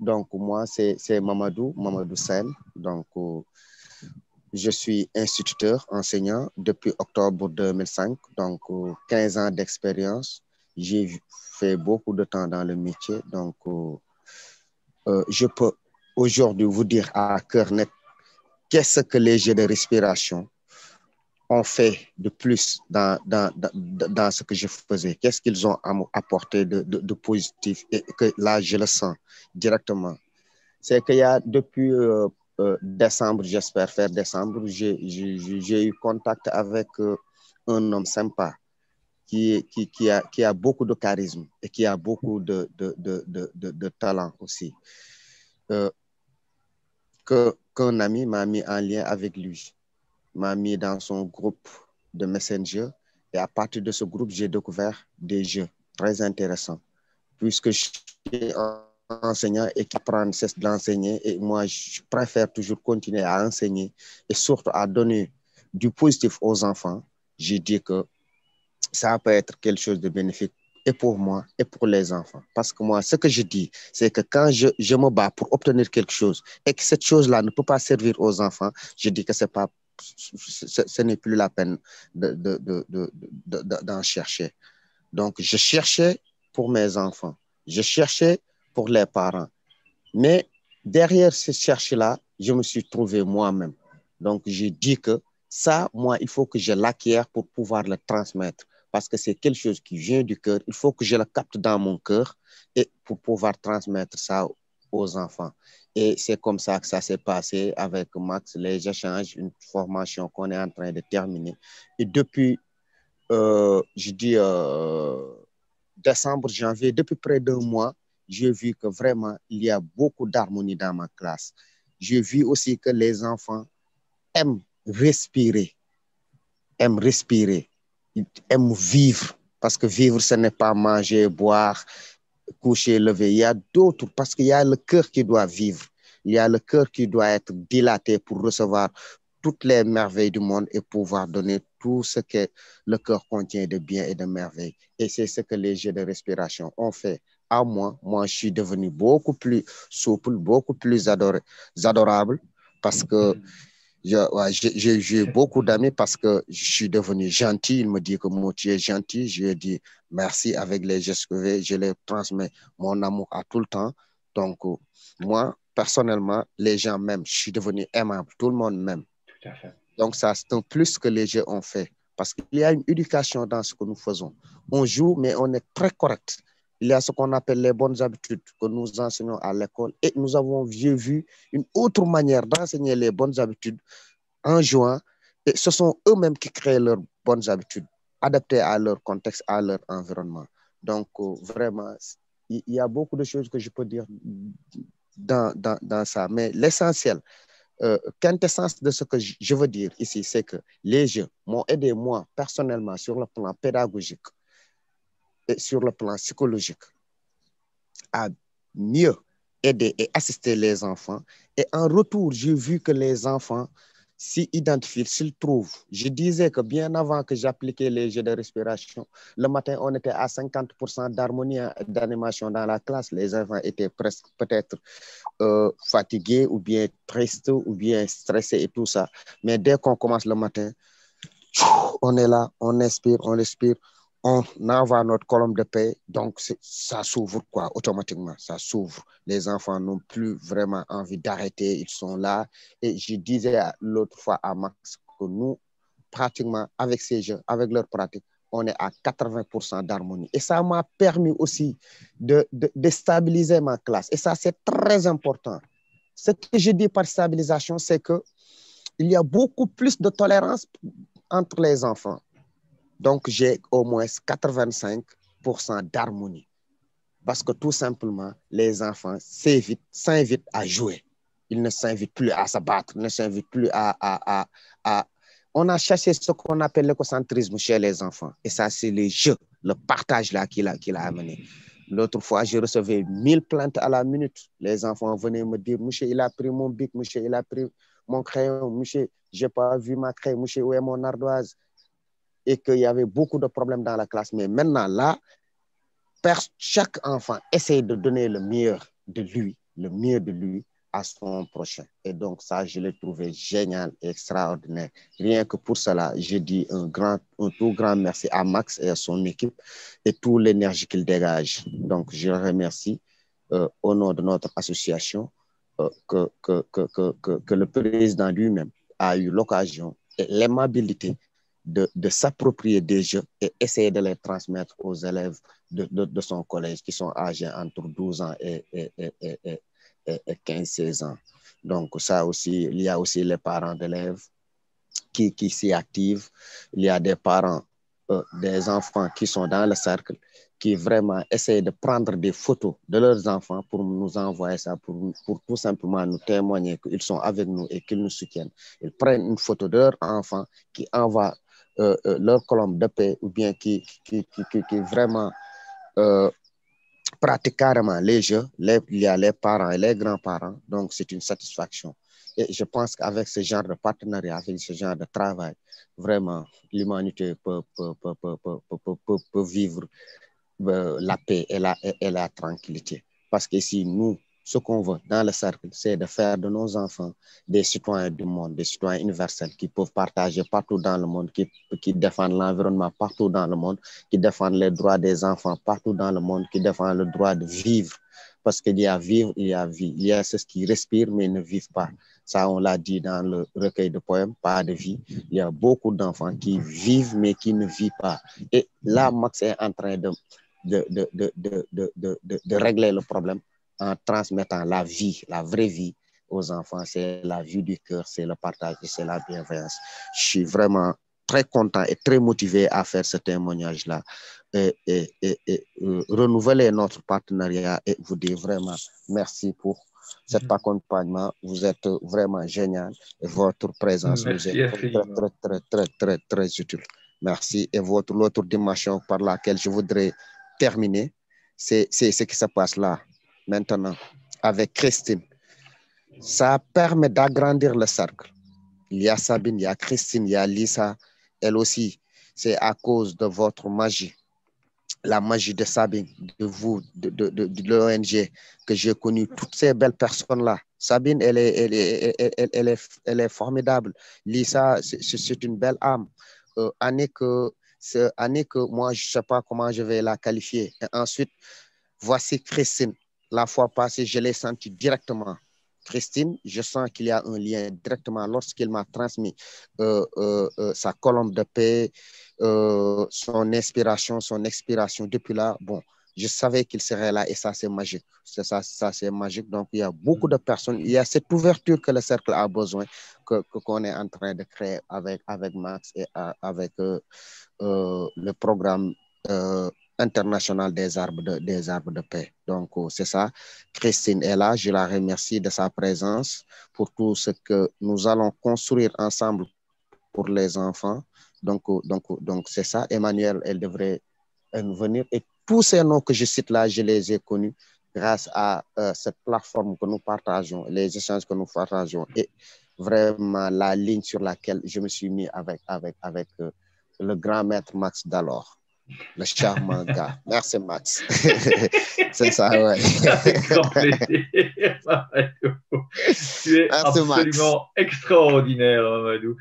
Donc, moi, c'est Mamadou Sen. Donc, je suis instituteur, enseignant depuis octobre 2005. Donc, 15 ans d'expérience. J'ai fait beaucoup de temps dans le métier. Donc, je peux aujourd'hui vous dire à cœur net qu'est-ce que les jeux de respiration ont fait de plus dans ce que je faisais. Qu'est-ce qu'ils ont apporté de positif et que là, je le sens directement. C'est qu'il y a depuis décembre, j'espère faire décembre, j'ai eu contact avec un homme sympa qui a beaucoup de charisme et qui a beaucoup de talent aussi. Qu'un ami m'a mis en lien avec lui, m'a mis dans son groupe de Messenger. Et à partir de ce groupe, j'ai découvert des jeux très intéressants. Puisque je suis enseignant et qui apprend, c'est de l'enseigner. Et moi, je préfère toujours continuer à enseigner et surtout à donner du positif aux enfants. J'ai dit que ça peut être quelque chose de bénéfique et pour moi et pour les enfants. Parce que moi, ce que je dis, c'est que quand je me bats pour obtenir quelque chose et que cette chose-là ne peut pas servir aux enfants, je dis que ce n'est plus la peine d'en chercher. Donc, je cherchais pour mes enfants, je cherchais pour les parents. Mais derrière ce cherche-là, je me suis trouvé moi-même. Donc, j'ai dit que ça, moi, il faut que je l'acquière pour pouvoir le transmettre. Parce que c'est quelque chose qui vient du cœur. Il faut que je le capte dans mon cœur et pour pouvoir transmettre ça aux enfants. Et c'est comme ça que ça s'est passé avec Max, les échanges, une formation qu'on est en train de terminer. Et depuis, je dis, décembre, janvier, depuis près d'un mois, j'ai vu que vraiment, il y a beaucoup d'harmonie dans ma classe. J'ai vu aussi que les enfants aiment respirer, aiment respirer, aiment vivre. Parce que vivre, ce n'est pas manger, boire, coucher, lever. Il y a d'autres, parce qu'il y a le cœur qui doit vivre. Il y a le cœur qui doit être dilaté pour recevoir toutes les merveilles du monde et pouvoir donner tout ce que le cœur contient de bien et de merveilles. Et c'est ce que les jeux de respiration ont fait à moi. Moi, je suis devenu beaucoup plus souple, beaucoup plus adorable parce que j'ai beaucoup d'amis parce que je suis devenu gentil. Il me dit que moi, tu es gentil. Je lui ai dit merci avec les gestes que je les transmets mon amour à tout le temps. Donc, moi, personnellement, les gens m'aiment. Je suis devenu aimable. Tout le monde m'aime. Tout à fait. Donc, ça, c'est un plus que les jeux ont fait. Parce qu'il y a une éducation dans ce que nous faisons. On joue, mais on est très correct. Il y a ce qu'on appelle les bonnes habitudes que nous enseignons à l'école. Et nous avons vu une autre manière d'enseigner les bonnes habitudes en jouant. Et ce sont eux-mêmes qui créent leurs bonnes habitudes, adaptées à leur contexte, à leur environnement. Donc, vraiment, il y a beaucoup de choses que je peux dire dans ça. Mais l'essentiel, quintessence de ce que je veux dire ici, c'est que les jeux m'ont aidé, moi, personnellement, sur le plan pédagogique et sur le plan psychologique, à mieux aider et assister les enfants. Et en retour, j'ai vu que les enfants s'y identifient, s'ils trouvent. Je disais que bien avant que j'appliquais les jeux de respiration, le matin, on était à 50% d'harmonie, d'animation dans la classe. Les enfants étaient presque peut-être fatigués ou bien tristes ou bien stressés et tout ça. Mais dès qu'on commence le matin, on est là, on inspire, on respire, on envoie notre colonne de paix. Donc, ça s'ouvre quoi, automatiquement, ça s'ouvre. Les enfants n'ont plus vraiment envie d'arrêter, ils sont là. Et je disais l'autre fois à Max que nous, pratiquement, avec ces jeux, avec leur pratique, on est à 80% d'harmonie. Et ça m'a permis aussi de stabiliser ma classe. Et ça, c'est très important. Ce que je dis par stabilisation, c'est qu'il y a beaucoup plus de tolérance entre les enfants. Donc, j'ai au moins 85% d'harmonie. Parce que tout simplement, les enfants s'invitent à jouer. Ils ne s'invitent plus à se battre, ils ne s'invitent plus à... On a chassé ce qu'on appelle l'écocentrisme chez les enfants. Et ça, c'est les jeux, le partage là qu'il a amené. L'autre fois, je recevais 1000 plaintes à la minute. Les enfants venaient me dire, monsieur, il a pris mon bic, monsieur, il a pris mon crayon, monsieur, je n'ai pas vu ma craie, monsieur, où est mon ardoise? Et qu'il y avait beaucoup de problèmes dans la classe. Mais maintenant, là, chaque enfant essaie de donner le meilleur de lui, le mieux de lui à son prochain. Et donc, ça, je l'ai trouvé génial et extraordinaire. Rien que pour cela, je dis un tout grand merci à Max et à son équipe et toute l'énergie qu'il dégage. Donc, je le remercie au nom de notre association que le président lui-même a eu l'occasion et l'aimabilité de s'approprier des jeux et essayer de les transmettre aux élèves de son collège qui sont âgés entre 12 ans et 15-16 ans. Donc, ça aussi, il y a aussi les parents d'élèves qui s'y activent. Il y a des parents, des enfants qui sont dans le cercle, qui vraiment essayent de prendre des photos de leurs enfants pour nous envoyer ça, pour tout simplement nous témoigner qu'ils sont avec nous et qu'ils nous soutiennent. Ils prennent une photo de leur enfant qui envoie leur colombe de paix ou bien qui vraiment pratiquent carrément les jeux. Il y a les parents et les grands-parents, donc c'est une satisfaction. Et je pense qu'avec ce genre de partenariat, avec ce genre de travail, vraiment, l'humanité peut vivre la paix et la tranquillité. Parce que si nous, ce qu'on veut dans le cercle, c'est de faire de nos enfants des citoyens du monde, des citoyens universels qui peuvent partager partout dans le monde, qui défendent l'environnement partout dans le monde, qui défendent les droits des enfants partout dans le monde, qui défendent le droit de vivre. Parce qu'il y a vivre, il y a vie. Il y a ceux qui respirent mais ne vivent pas. Ça, on l'a dit dans le recueil de poèmes, Pas de vie. Il y a beaucoup d'enfants qui vivent mais qui ne vivent pas. Et là, Max est en train de régler le problème en transmettant la vie, la vraie vie aux enfants. C'est la vie du cœur, c'est le partage et c'est la bienveillance. Je suis vraiment très content et très motivé à faire ce témoignage-là et renouveler notre partenariat et vous dire vraiment merci pour cet accompagnement. Vous êtes vraiment génial et votre présence nous est très utile. Merci. Et l'autre dimension par laquelle je voudrais terminer, c'est ce qui se passe là, maintenant, avec Christine. Ça permet d'agrandir le cercle. Il y a Sabine, il y a Christine, il y a Lisa. Elle aussi, c'est à cause de votre magie, la magie de Sabine, de vous, de l'ONG, que j'ai connu toutes ces belles personnes-là. Sabine, elle est formidable. Lisa, c'est une belle âme. Annick, moi, je ne sais pas comment je vais la qualifier. Et ensuite, voici Christine. La fois passée, je l'ai senti directement. Christine, je sens qu'il y a un lien directement lorsqu'il m'a transmis sa colombe de paix, son inspiration, son expiration. Depuis là, bon, je savais qu'il serait là et ça, c'est magique. Ça, c'est magique. Donc, il y a beaucoup de personnes. Il y a cette ouverture que le cercle a besoin, qu'on est en train de créer avec Max et avec le programme international des arbres de paix. Donc, c'est ça. Christine est là. Je la remercie de sa présence pour tout ce que nous allons construire ensemble pour les enfants. Donc c'est ça. Emmanuel, elle devrait venir. Et tous ces noms que je cite là, je les ai connus grâce à cette plateforme que nous partageons, les échanges que nous partageons et vraiment la ligne sur laquelle je me suis mis avec le grand maître Max d'alors. Le charmant gars. Merci, Max. C'est ça, ouais. Avec grand plaisir, Mamadou. Tu es absolument extraordinaire, Mamadou.